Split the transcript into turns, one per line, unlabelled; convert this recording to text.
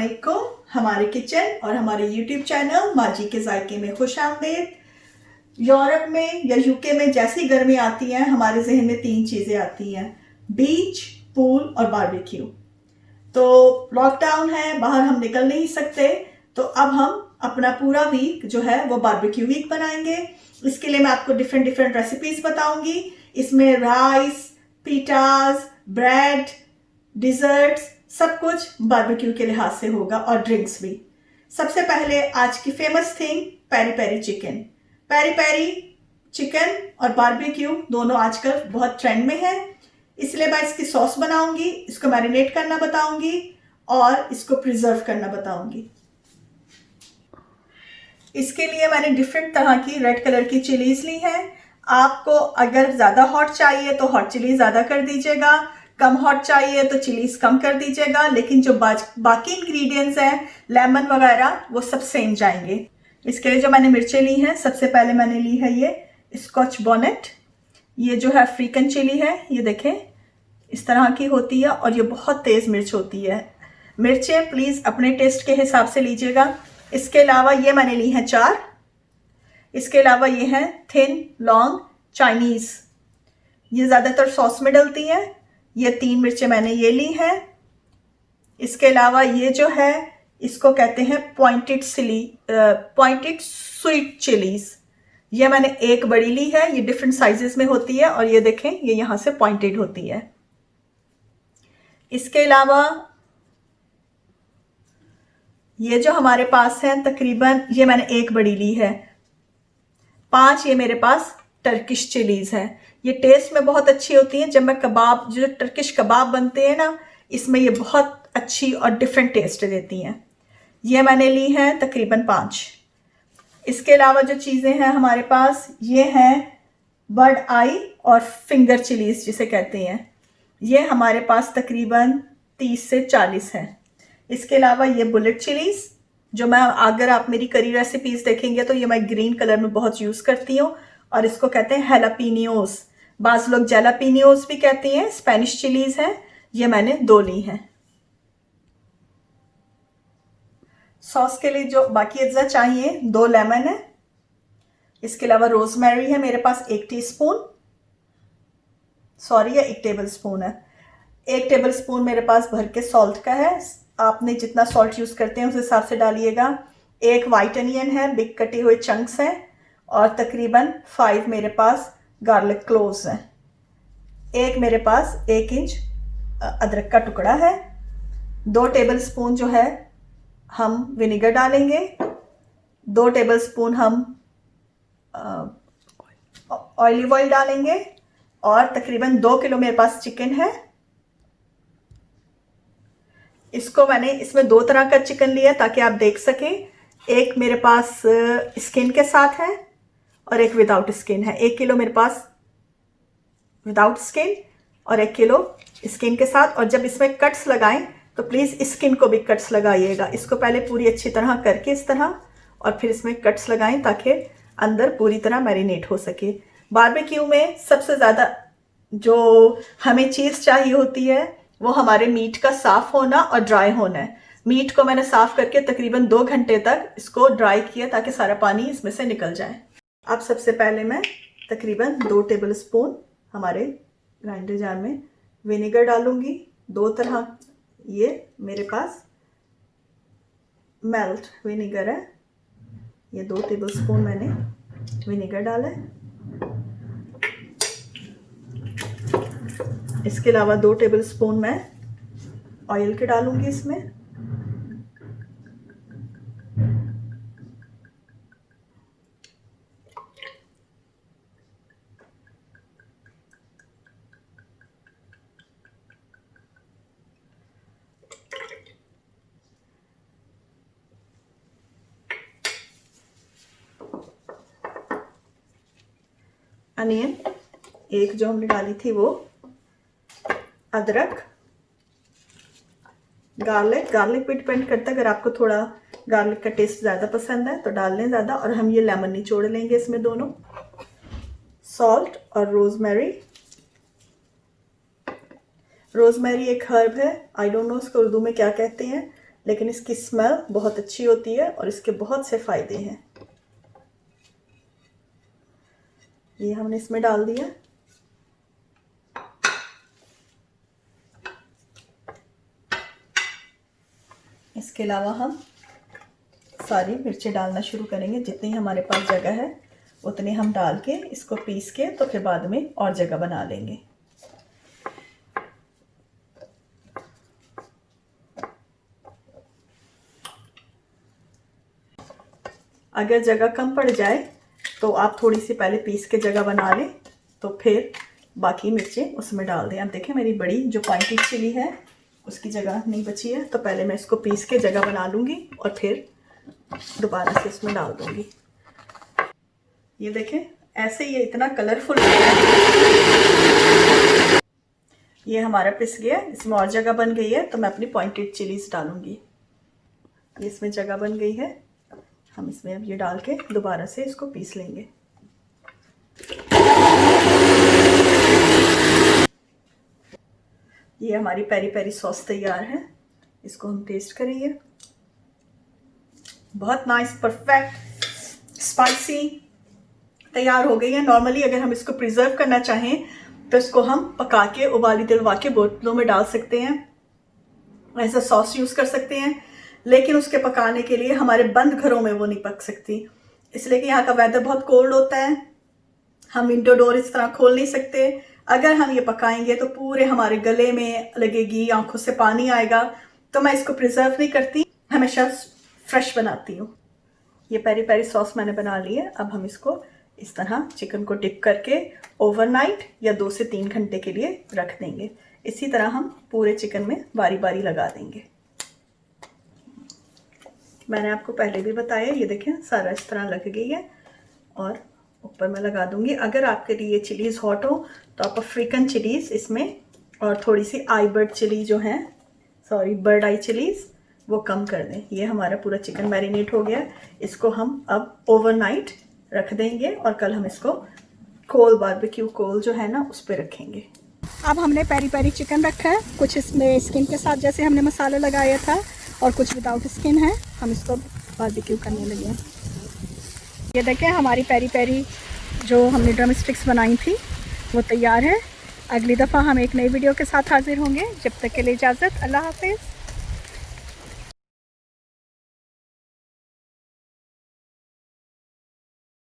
अस्सलामुअलैकुम। हमारे किचन और हमारे यूट्यूब चैनल माजी के जायके में खुश आमदीद। यूरोप में या यूके में जैसी गर्मी आती है हमारे जहन में तीन चीज़ें आती हैं, बीच, पूल और बारबेक्यू। तो लॉकडाउन है, बाहर हम निकल नहीं सकते, तो अब हम अपना पूरा वीक जो है वो बारबेक्यू वीक बनाएंगे। इसके लिए मैं आपको डिफरेंट डिफरेंट रेसिपीज बताऊंगी। इसमें राइस, पिटाज, ब्रेड, डिजर्ट्स सब कुछ बारबेक्यू के लिहाज से होगा और ड्रिंक्स भी। सबसे पहले आज की famous thing peri peri chicken. Peri peri chicken और बारबेक्यू दोनों आजकल बहुत ट्रेंड में है, इसलिए मैं इसकी सॉस बनाऊंगी, इसको मैरिनेट करना बताऊंगी और इसको प्रिजर्व करना बताऊंगी। इसके लिए मैंने डिफरेंट तरह की रेड कलर की चिलीज ली है। आपको अगर ज़्यादा हॉट चाहिए तो हॉट चिली ज़्यादा कर दीजिएगा, कम हॉट चाहिए तो चिलीज कम कर दीजिएगा, लेकिन जो बाकी इंग्रेडिएंट्स हैं लेमन वगैरह वो सब सेम जाएंगे। इसके लिए जो मैंने मिर्चें ली हैं, सबसे पहले मैंने ली है ये स्कॉच बोनेट। ये जो है अफ्रीकन चिली है, ये देखें इस तरह की होती है और ये बहुत तेज़ मिर्च होती है। मिर्चें प्लीज़ अपने टेस्ट के हिसाब से लीजिएगा। इसके अलावा ये मैंने ली हैं 4। इसके अलावा ये हैं थिन लॉन्ग चाइनीज़, ये ज़्यादातर सॉस में डलती हैं। ये 3 मिर्चें मैंने ये ली हैं। इसके अलावा ये जो है इसको कहते हैं पॉइंटेड स्वीट चिलीज़। ये मैंने 1 बड़ी ली है, ये डिफरेंट साइजेस में होती है और ये देखें ये यहाँ से पॉइंटेड होती है। इसके अलावा ये जो हमारे पास है तकरीबन, ये मैंने 1 बड़ी ली है। 5 ये मेरे पास टर्किश चिलीज़ है। ये टेस्ट में बहुत अच्छी होती हैं। जब मैं कबाब, जो टर्किश कबाब बनते हैं ना, इसमें ये बहुत अच्छी और डिफरेंट टेस्ट देती हैं। ये मैंने ली हैं तकरीबन 5। इसके अलावा जो चीज़ें हैं हमारे पास, ये हैं बर्ड आई और फिंगर चिलीज़ जिसे कहते हैं। ये हमारे पास तकरीबन 30 से 40 हैं। इसके अलावा ये बुलेट चिलीज़, जो मैं, अगर आप मेरी करी रेसिपीज़ देखेंगे तो ये मैं ग्रीन कलर में बहुत यूज़ करती हूँ और इसको कहते हैं हैलापिनियोस। बाज़ लोग जैलापिनियोस भी कहते हैं। स्पेनिश चिलीज़ हैं, ये मैंने 2 ली हैं। सॉस के लिए जो बाकी अज्जा चाहिए, 2 लेमन है। इसके अलावा रोजमेरी है मेरे पास 1 टीस्पून, सॉरी 1 टेबल स्पून है। 1 टेबल स्पून मेरे पास भर के सॉल्ट का है। आपने जितना सॉल्ट यूज़ करते हैं उस हिसाब से डालिएगा। 1 वाइट अनियन है, बिग कटे हुए चंक्स हैं और तकरीबन 5 मेरे पास गार्लिक क्लोव्स हैं। 1 मेरे पास 1 इंच अदरक का टुकड़ा है। 2 टेबल स्पून जो है हम विनेगर डालेंगे। 2 टेबल स्पून हम ऑलिव ऑयल डालेंगे और तकरीबन 2 किलो मेरे पास चिकन है। इसको मैंने, इसमें 2 तरह का चिकन लिया ताकि आप देख सकें। एक मेरे पास स्किन के साथ है और एक विदाउट स्किन है। 1 किलो मेरे पास विदाउट स्किन और 1 किलो स्किन के साथ। और जब इसमें कट्स लगाएं तो प्लीज़ स्किन को भी कट्स लगाइएगा। इसको पहले पूरी अच्छी तरह करके इस तरह और फिर इसमें कट्स लगाएं ताकि अंदर पूरी तरह मैरिनेट हो सके। बारबेक्यू में सबसे ज़्यादा जो हमें चीज़ चाहिए होती है वो हमारे मीट का साफ़ होना और ड्राई होना है। मीट को मैंने साफ़ करके तकरीबन 2 घंटे तक इसको ड्राई किया ताकि सारा पानी इसमें से निकल जाए। अब सबसे पहले मैं तकरीबन 2 टेबल स्पून हमारे ग्राइंडर जार में विनेगर डालूंगी। 2 तरह, ये मेरे पास मेल्ट विनेगर है, ये 2 टेबल स्पून मैंने विनेगर डाला है। इसके अलावा 2 टेबल स्पून मैं ऑयल के डालूंगी इसमें। अनियन 1 जो हमने डाली थी वो, अदरक, गार्लिक पे डिपेंड करता है। अगर आपको थोड़ा गार्लिक का टेस्ट ज़्यादा पसंद है तो डाल लें ज़्यादा। और हम ये लेमन निचोड़ लेंगे इसमें दोनों। सॉल्ट और रोजमेरी। रोजमेरी एक हर्ब है, आई डोंट नो उसको उर्दू में क्या कहते हैं, लेकिन इसकी स्मेल बहुत अच्छी होती है और इसके बहुत से फ़ायदे हैं। ये हमने इसमें डाल दिया। इसके अलावा हम सारी मिर्चें डालना शुरू करेंगे। जितनी हमारे पास जगह है उतने हम डाल के इसको पीस के तो फिर बाद में और जगह बना लेंगे। अगर जगह कम पड़ जाए तो आप थोड़ी सी पहले पीस के जगह बना लें, तो फिर बाकी मिर्चें उसमें डाल दें। अब देखें मेरी बड़ी जो पॉइंटेड चिली है उसकी जगह नहीं बची है, तो पहले मैं इसको पीस के जगह बना लूँगी और फिर दोबारा से इसमें डाल दूँगी। ये देखें ऐसे ये इतना कलरफुल हो गया है। ये हमारा पिस गया, इसमें और जगह बन गई है, तो मैं अपनी पॉइंटेड चिलीज डालूँगी। ये इसमें जगह बन गई है, हम इसमें अब ये डाल के दोबारा से इसको पीस लेंगे। ये हमारी पेरी पेरी सॉस तैयार है, इसको हम टेस्ट करेंगे। बहुत नाइस, परफेक्ट, स्पाइसी तैयार हो गई है। नॉर्मली अगर हम इसको प्रिजर्व करना चाहें तो इसको हम पका के उबाली दिलवा के बोतलों में डाल सकते हैं, ऐसा सॉस यूज़ कर सकते हैं। लेकिन उसके पकाने के लिए हमारे बंद घरों में वो नहीं पक सकती, इसलिए कि यहाँ का वेदर बहुत कोल्ड होता है, हम विंडो डोर इस तरह खोल नहीं सकते। अगर हम ये पकाएंगे तो पूरे हमारे गले में लगेगी, आंखों से पानी आएगा, तो मैं इसको प्रिजर्व नहीं करती, हमेशा फ्रेश बनाती हूँ। ये पेरी पेरी सॉस मैंने बना ली है। अब हम इसको इस तरह चिकन को डिप करके ओवरनाइट या 2 से 3 घंटे के लिए रख देंगे। इसी तरह हम पूरे चिकन में बारी बारी लगा देंगे। मैंने आपको पहले भी बताया, ये देखें सारा इस तरह लग गई है और ऊपर मैं लगा दूंगी। अगर आपके लिए चिलीज़ हॉट हो तो आप अफ्रीकन चिलीज़ इसमें और थोड़ी सी आई बर्ड चिली जो है, सॉरी बर्ड आई चिलीज़, वो कम कर दें। ये हमारा पूरा चिकन मैरिनेट हो गया, इसको हम अब ओवरनाइट रख देंगे और कल हम इसको कोल, बारबेक्यू कोल जो है ना, उस पर रखेंगे। अब हमने पेरी पेरी चिकन रखा है, कुछ इसमें स्किन के साथ जैसे हमने मसाला लगाया था और कुछ विदाउट स्किन है। हम इसको बारबेक्यू करने लगे हैं। ये देखें हमारी पेरी पेरी जो हमने ड्रम स्टिक्स बनाई थी वो तैयार है। अगली दफ़ा हम एक नई वीडियो के साथ हाजिर होंगे। जब तक के लिए इजाज़त, अल्लाह हाफिज़।